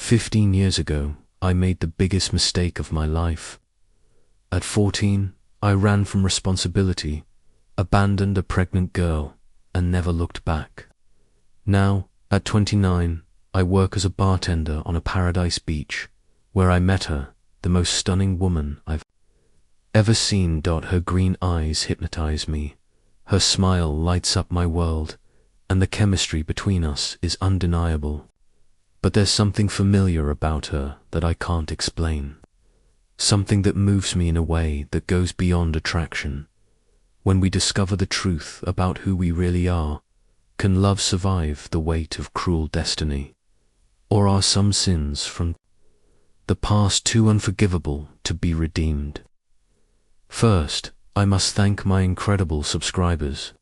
15 years ago, I made the biggest mistake of my life. At 14, I ran from responsibility, abandoned a pregnant girl, and never looked back. Now, at 29, I work as a bartender on a paradise beach, where I met her, the most stunning woman I've ever seen. Her green eyes hypnotize me, her smile lights up my world, and the chemistry between us is undeniable. But there's something familiar about her that I can't explain. Something that moves me in a way that goes beyond attraction. When we discover the truth about who we really are, can love survive the weight of cruel destiny? Or are some sins from the past too unforgivable to be redeemed? First, I must thank my incredible subscribers.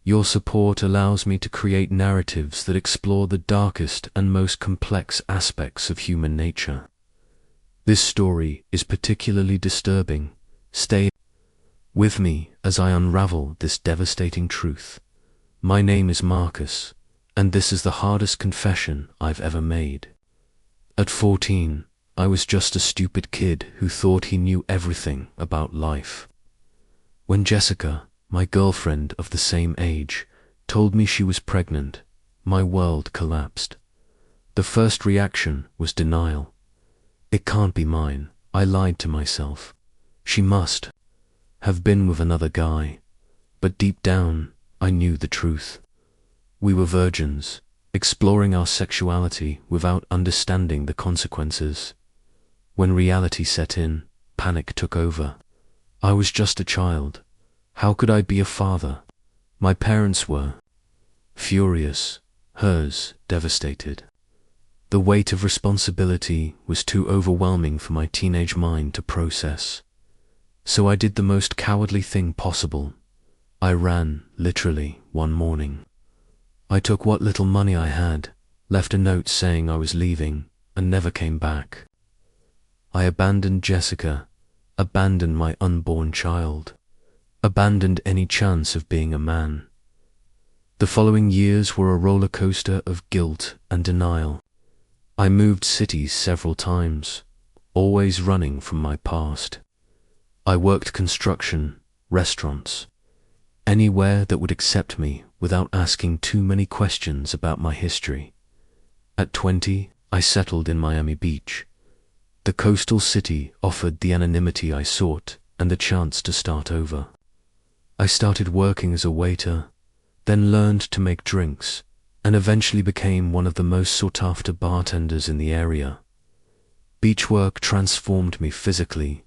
Your support allows me to create narratives that explore the darkest and most complex aspects of human nature. This story is particularly disturbing. Stay with me as I unravel this devastating truth. My name is Marcus, and this is the hardest confession I've ever made. At 14, I was just a stupid kid who thought he knew everything about life. When Jessica, my girlfriend of the same age, told me she was pregnant, my world collapsed. The first reaction was denial. It can't be mine, I lied to myself. She must have been with another guy. But deep down, I knew the truth. We were virgins, exploring our sexuality without understanding the consequences. When reality set in, panic took over. I was just a child. How could I be a father? My parents were furious, hers devastated. The weight of responsibility was too overwhelming for my teenage mind to process. So I did the most cowardly thing possible. I ran, literally, one morning. I took what little money I had, left a note saying I was leaving, and never came back. I abandoned Jessica, abandoned my unborn child, abandoned any chance of being a man. The following years were a roller coaster of guilt and denial. I moved cities several times, always running from my past. I worked construction, restaurants, anywhere that would accept me without asking too many questions about my history. At 20, I settled in Miami Beach. The coastal city offered the anonymity I sought and the chance to start over. I started working as a waiter, then learned to make drinks, and eventually became one of the most sought-after bartenders in the area. Beach work transformed me physically.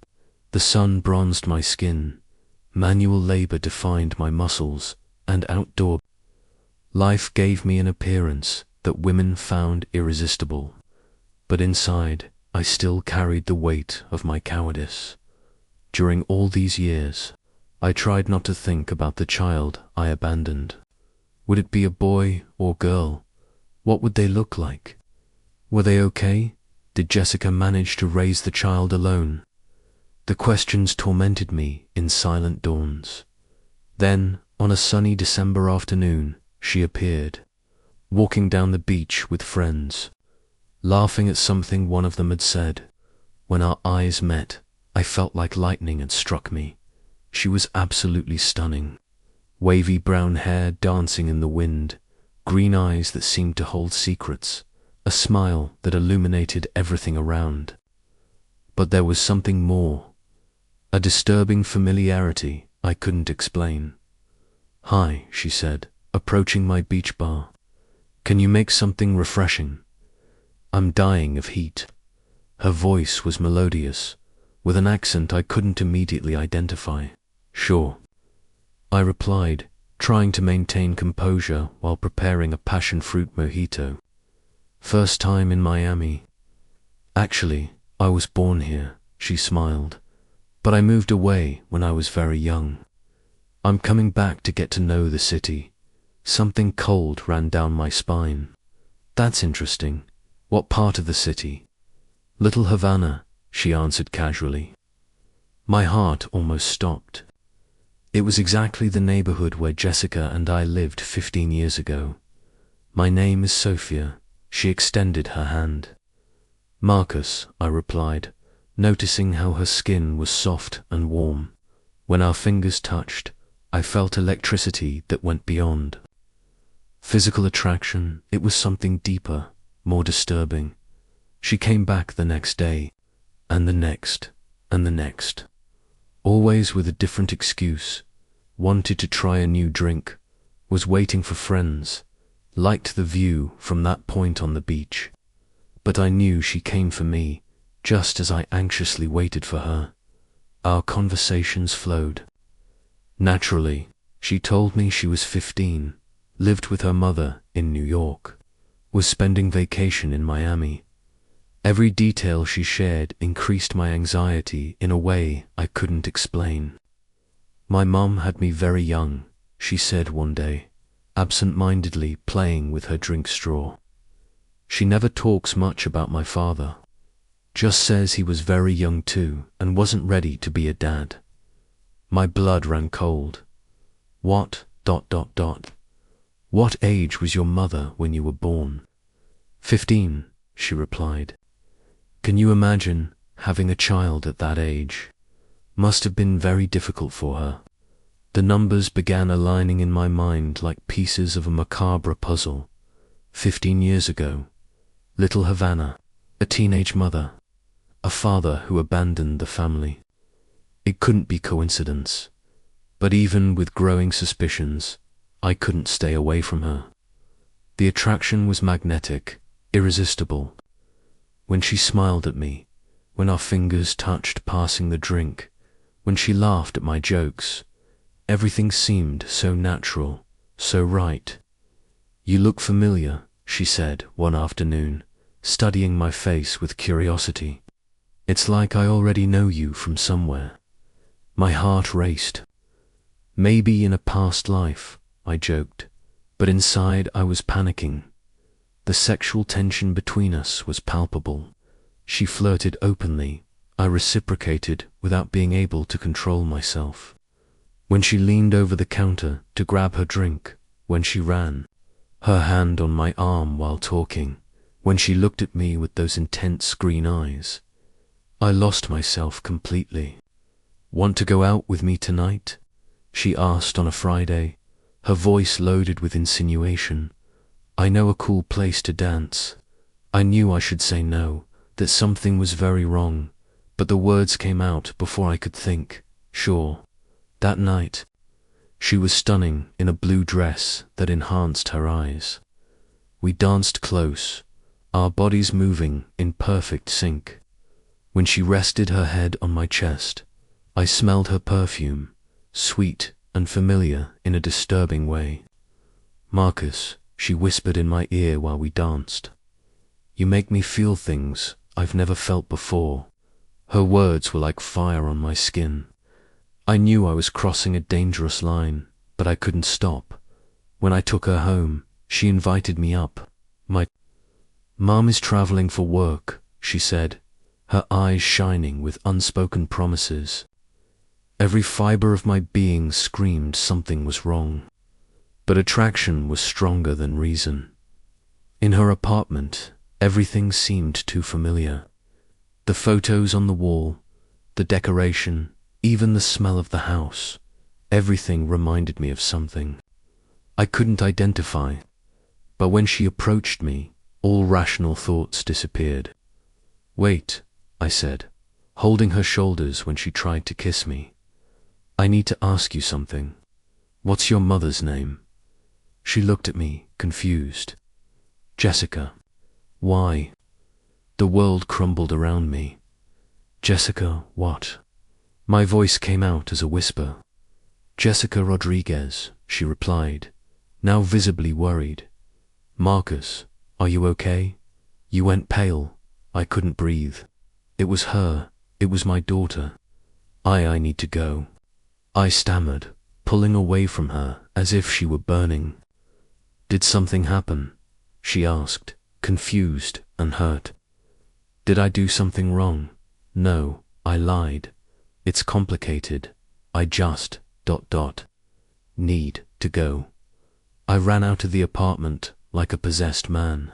The sun bronzed my skin, manual labor defined my muscles, and outdoor life gave me an appearance that women found irresistible. But inside, I still carried the weight of my cowardice. During all these years, I tried not to think about the child I abandoned. Would it be a boy or girl? What would they look like? Were they okay? Did Jessica manage to raise the child alone? The questions tormented me in silent dawns. Then, on a sunny December afternoon, she appeared, walking down the beach with friends, laughing at something one of them had said. When our eyes met, I felt like lightning had struck me. She was absolutely stunning. Wavy brown hair dancing in the wind, green eyes that seemed to hold secrets, a smile that illuminated everything around. But there was something more, a disturbing familiarity I couldn't explain. "Hi," she said, approaching my beach bar. "Can you make something refreshing? I'm dying of heat." Her voice was melodious, with an accent I couldn't immediately identify. "Sure," I replied, trying to maintain composure while preparing a passion fruit mojito. "First time in Miami." "Actually, I was born here," she smiled, "but I moved away when I was very young. I'm coming back to get to know the city." Something cold ran down my spine. "That's interesting. What part of the city?" "Little Havana," she answered casually. My heart almost stopped. It was exactly the neighborhood where Jessica and I lived 15 years ago. "My name is Sophia." She extended her hand. Marcus, I replied, noticing how her skin was soft and warm. When our fingers touched, I felt electricity that went beyond physical attraction. It was something deeper, more disturbing. She came back the next day, and the next, and the next, always with a different excuse. Wanted to try a new drink, was waiting for friends, liked the view from that point on the beach. But I knew she came for me, just as I anxiously waited for her. Our conversations flowed naturally. She told me she was 15, lived with her mother in New York, was spending vacation in Miami. Every detail she shared increased my anxiety in a way I couldn't explain. My mum had me very young, she said one day, absent-mindedly playing with her drink straw. She never talks much about my father, just says he was very young too and wasn't ready to be a dad. My blood ran cold. What? What age was your mother when you were born? 15, she replied. Can you imagine having a child at that age? Must have been very difficult for her. The numbers began aligning in my mind like pieces of a macabre puzzle. 15 years ago, little Havana, a teenage mother, a father who abandoned the family. It couldn't be coincidence, but even with growing suspicions, I couldn't stay away from her. The attraction was magnetic, irresistible. When she smiled at me, when our fingers touched passing the drink, when she laughed at my jokes, everything seemed so natural, so right. You look familiar, she said one afternoon, studying my face with curiosity. It's like I already know you from somewhere. My heart raced. Maybe in a past life, I joked, but inside I was panicking. The sexual tension between us was palpable. She flirted openly. I reciprocated without being able to control myself. When she leaned over the counter to grab her drink, when she ran, her hand on my arm while talking, when she looked at me with those intense green eyes, I lost myself completely. Want to go out with me tonight? She asked on a Friday, her voice loaded with insinuation. I know a cool place to dance. I knew I should say no, that something was very wrong, but the words came out before I could think. Sure. That night, she was stunning in a blue dress that enhanced her eyes. We danced close, our bodies moving in perfect sync. When she rested her head on my chest, I smelled her perfume, sweet and familiar in a disturbing way. Marcus, she whispered in my ear while we danced. You make me feel things I've never felt before. Her words were like fire on my skin. I knew I was crossing a dangerous line, but I couldn't stop. When I took her home, she invited me up. My mom is traveling for work, she said, her eyes shining with unspoken promises. Every fiber of my being screamed something was wrong, but attraction was stronger than reason. In her apartment, everything seemed too familiar. The photos on the wall, the decoration, even the smell of the house, everything reminded me of something I couldn't identify. But when she approached me, all rational thoughts disappeared. Wait, I said, holding her shoulders when she tried to kiss me. I need to ask you something. What's your mother's name? She looked at me, confused. Jessica. Why? The world crumbled around me. Jessica, what? My voice came out as a whisper. Jessica Rodriguez, she replied, now visibly worried. Marcus, are you okay? You went pale. I couldn't breathe. It was her. It was my daughter. I need to go. I stammered, pulling away from her as if she were burning. Did something happen? She asked, confused and hurt. Did I do something wrong? No, I lied. It's complicated. I just... need to go. I ran out of the apartment like a possessed man.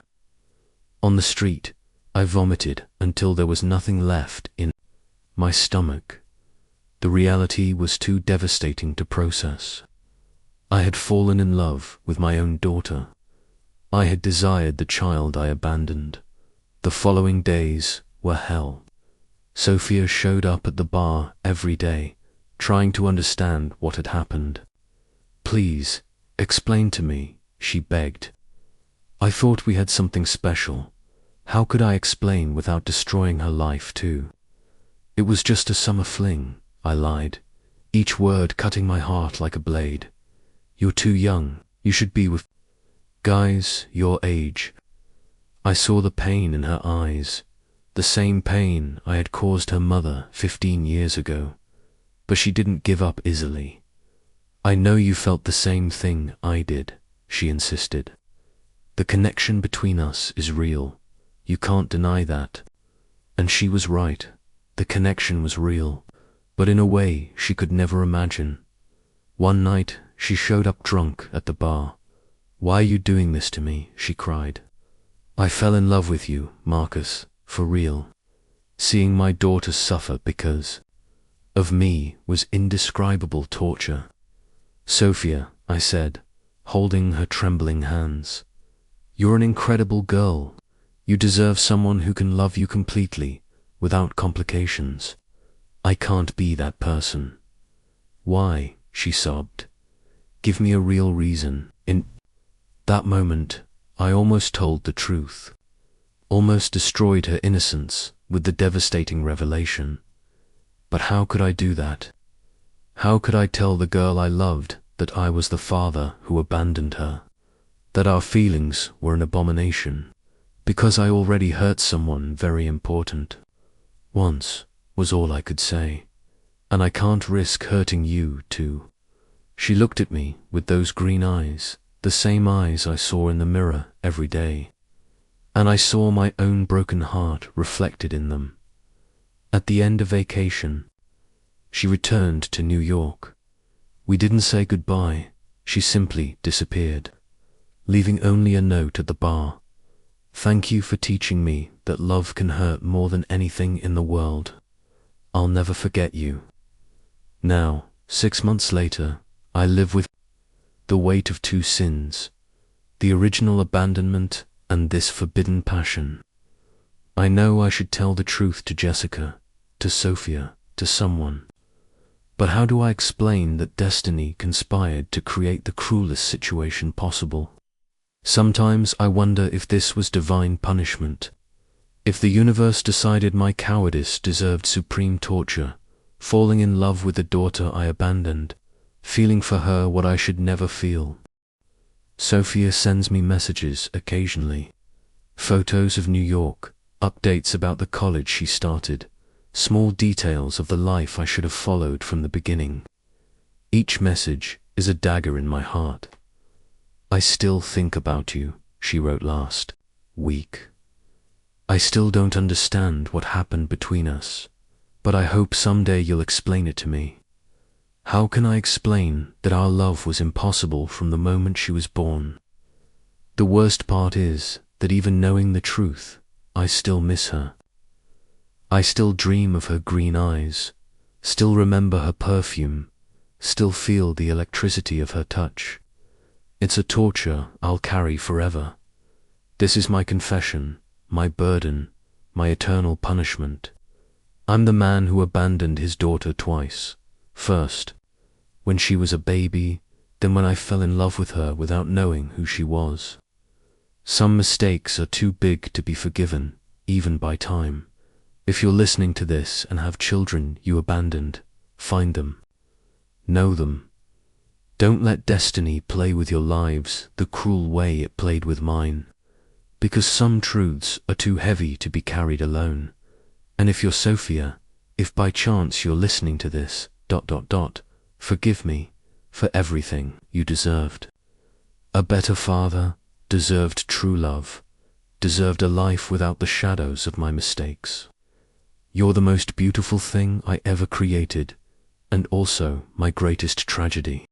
On the street, I vomited until there was nothing left in my stomach. The reality was too devastating to process. I had fallen in love with my own daughter. I had desired the child I abandoned. The following days were hell. Sophia showed up at the bar every day, trying to understand what had happened. "Please, explain to me," she begged. I thought we had something special. How could I explain without destroying her life too? "It was just a summer fling," I lied, each word cutting my heart like a blade. "You're too young. You should be with guys your age." I saw the pain in her eyes, the same pain I had caused her mother 15 years ago. But she didn't give up easily. "I know you felt the same thing I did," she insisted. "The connection between us is real. You can't deny that." And she was right. The connection was real, but in a way she could never imagine. One night, she showed up drunk at the bar. "Why are you doing this to me?" she cried. "I fell in love with you, Marcus, for real. Seeing my daughter suffer because of me was indescribable torture." "Sophia," I said, holding her trembling hands, "you're an incredible girl. You deserve someone who can love you completely, without complications. I can't be that person." "Why?" she sobbed. "Give me a real reason." In that moment, I almost told the truth, almost destroyed her innocence with the devastating revelation. But how could I do that? How could I tell the girl I loved that I was the father who abandoned her, that our feelings were an abomination, because I already hurt someone very important? "Once," was all I could say, "and I can't risk hurting you too." She looked at me with those green eyes, the same eyes I saw in the mirror every day, and I saw my own broken heart reflected in them. At the end of vacation, she returned to New York. We didn't say goodbye. She simply disappeared, leaving only a note at the bar. "Thank you for teaching me that love can hurt more than anything in the world. I'll never forget you." Now, 6 months later, I live with the weight of 2 sins, the original abandonment and this forbidden passion. I know I should tell the truth to Jessica, to Sophia, to someone. But how do I explain that destiny conspired to create the cruelest situation possible? Sometimes I wonder if this was divine punishment, if the universe decided my cowardice deserved supreme torture, falling in love with the daughter I abandoned, feeling for her what I should never feel. Sophia sends me messages occasionally, photos of New York, updates about the college she started, small details of the life I should have followed from the beginning. Each message is a dagger in my heart. "I still think about you," she wrote last week. "I still don't understand what happened between us, but I hope someday you'll explain it to me." How can I explain that our love was impossible from the moment she was born? The worst part is that even knowing the truth, I still miss her. I still dream of her green eyes, still remember her perfume, still feel the electricity of her touch. It's a torture I'll carry forever. This is my confession, my burden, my eternal punishment. I'm the man who abandoned his daughter twice. First, when she was a baby, then when I fell in love with her without knowing who she was. Some mistakes are too big to be forgiven, even by time. If you're listening to this and have children you abandoned, find them. Know them. Don't let destiny play with your lives the cruel way it played with mine, because some truths are too heavy to be carried alone. And if you're Sophia, if by chance you're listening to this, forgive me for everything you deserved. A better father, deserved true love, deserved a life without the shadows of my mistakes. You're the most beautiful thing I ever created, and also my greatest tragedy.